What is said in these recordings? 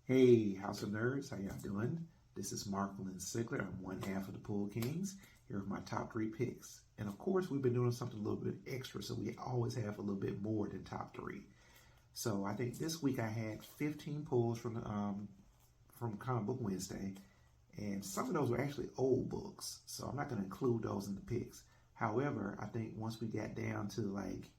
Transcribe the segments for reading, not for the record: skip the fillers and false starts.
Hey, House of Nerds, how y'all doing? This is Marquelon. I'm one half of the Pool Kings. Here are my top three picks. And of course, we've been doing something a little bit extra, so we always have a little bit more than top three. So I think this week I had 15 pulls from Comic Book Wednesday, and some of those were actually old books, so I'm not going to include those in the picks. However, I think once we got down to like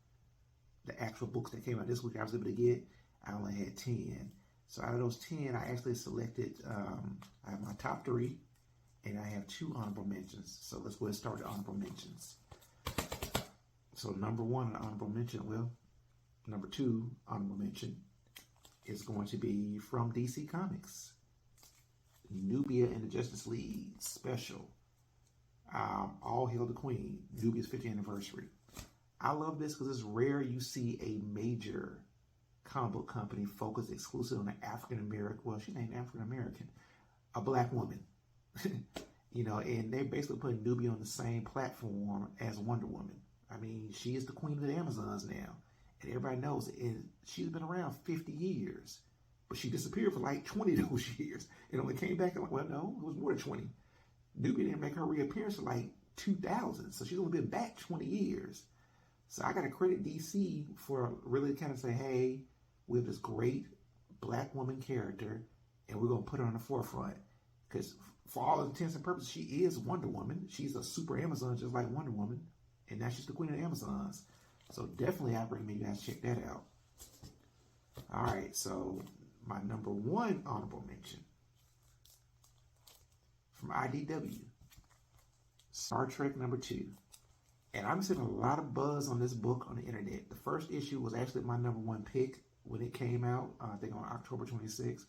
the actual books that came out this week, I was able to get, I only had 10. So out of those 10, I actually selected, I have my top three, and I have two honorable mentions. So let's go ahead and start the honorable mentions. So number one, honorable mention, number two, honorable mention is going to be from DC Comics. Nubia and the Justice League special. All Hail the Queen, Nubia's 50th anniversary. I love this because it's rare you see a major comic book company focused exclusively on an African American, well, she's named African American, a black woman. And they're basically putting Nubia on the same platform as Wonder Woman. I mean, she is the queen of the Amazons now, and everybody knows it. And she's been around 50 years, but she disappeared for like 20 of those years, and only came back, well, no, it was more than 20. Nubia didn't make her reappearance for like 2000, so she's only been back 20 years. So I got to credit DC for really kind of say, hey, we have this great black woman character, and we're going to put her on the forefront. Because for all intents and purposes, she is Wonder Woman. She's a super Amazon just like Wonder Woman. And now she's the queen of the Amazons. So definitely I recommend you guys check that out. All right, so my number one honorable mention from IDW, Star Trek number 2. And I'm seeing a lot of buzz on this book on the internet. The first issue was actually my number one pick when it came out, I think on October 26th.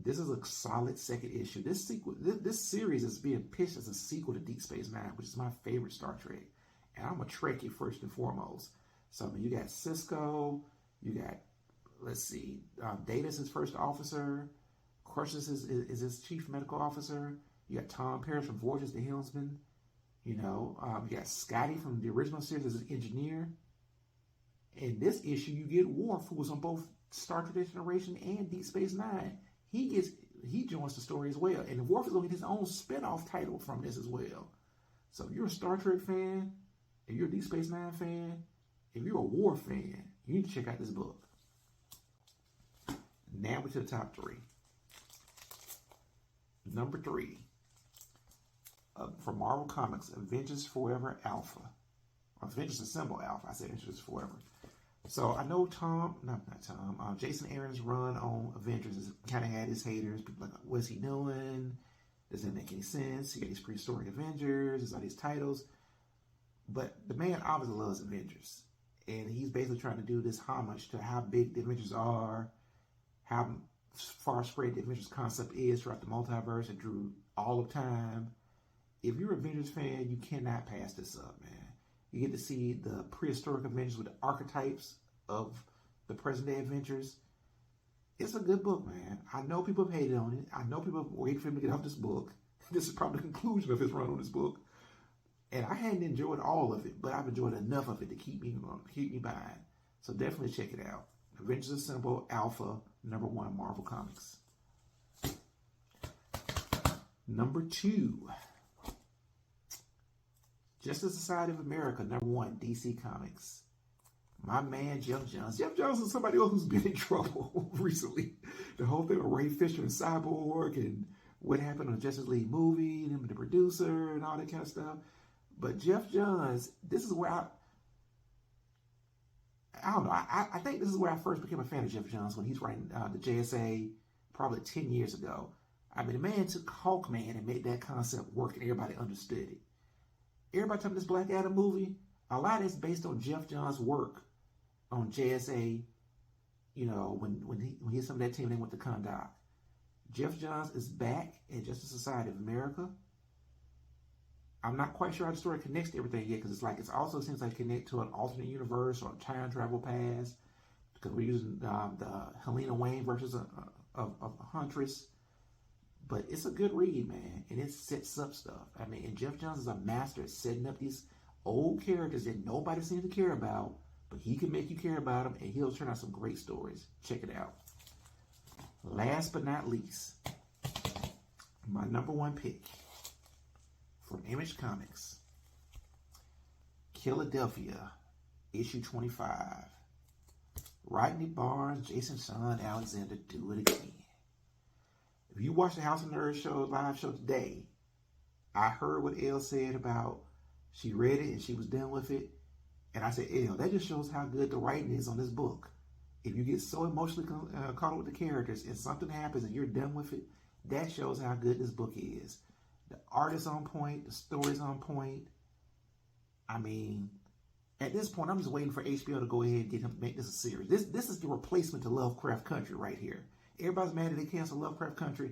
This is a solid second issue. This series is being pitched as a sequel to Deep Space Nine, which is my favorite Star Trek. And I'm a Trekkie first and foremost. So I mean, you got Cisco, you got, let's see, Data's his first officer, Crush's is his chief medical officer. You got Tom Paris from Voyages the Helmsman. You got Scotty from the original series as an engineer. In this issue, you get Worf, who was on both Star Trek Next Generation and Deep Space Nine. He joins the story as well. And Worf is going to get his own spin-off title from this as well. So if you're a Star Trek fan, if you're a Deep Space Nine fan, if you're a Worf fan, you need to check out this book. Now we're to the top three. Number 3. From Marvel Comics, Avengers Forever Alpha. Avengers Assemble Alpha. I said Avengers Forever. So I know Jason Aaron's run on Avengers has kind of had his haters. People like, what's he doing? Doesn't make any sense. He got these prehistoric Avengers. There's all these titles. But the man obviously loves Avengers. And he's basically trying to do this homage to how big the Avengers are, how far spread the Avengers concept is throughout the multiverse and through all of time. If you're an Avengers fan, you cannot pass this up, man. You get to see the prehistoric Avengers with the archetypes of the present day Avengers. It's a good book, man. I know people have hated on it. I know people have waited for him to get off this book. This is probably the conclusion of his run on this book. And I hadn't enjoyed all of it, but I've enjoyed enough of it to keep me buying. So definitely check it out. Avengers Assemble Alpha, number 1, Marvel Comics. Number 2. Justice Society of America, number 1, DC Comics. My man, Jeff Johns. Jeff Johns is somebody else who's been in trouble recently. The whole thing with Ray Fisher and Cyborg and what happened on the Justice League movie and him and the producer and all that kind of stuff. But Jeff Johns, this is where I don't know. I think this is where I first became a fan of Jeff Johns when he's writing the JSA probably 10 years ago. I mean, the man took Hawkman and made that concept work and everybody understood it. Everybody talking this Black Adam movie, a lot is based on Jeff Johns' work on JSA, when he had some of that team, they went to Kahndaq. Jeff Johns is back at Justice Society of America. I'm not quite sure how the story connects to everything yet, because it also seems like connect to an alternate universe or a time travel past, because we're using the Helena Wayne versus of Huntress. But it's a good read, man, and it sets up stuff. I mean, and Jeff Johns is a master at setting up these old characters that nobody seems to care about, but he can make you care about them, and he'll turn out some great stories. Check it out. Last but not least, my number one pick from Image Comics, Killadelphia, issue 25. Rodney Barnes, Jason Sean Alexander, do it again. If you watch the House of Nerds show, live show today, I heard what Elle said about she read it and she was done with it. And I said, Elle, that just shows how good the writing is on this book. If you get so emotionally caught up with the characters and something happens and you're done with it, that shows how good this book is. The art is on point. The story's on point. I mean, at this point, I'm just waiting for HBO to go ahead and make this a series. This is the replacement to Lovecraft Country right here. Everybody's mad that they canceled Lovecraft Country.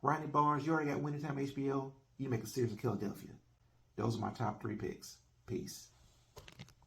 Rodney Barnes, you already got Winning Time HBO. You make a series of Killadelphia. Those are my top 3 picks. Peace.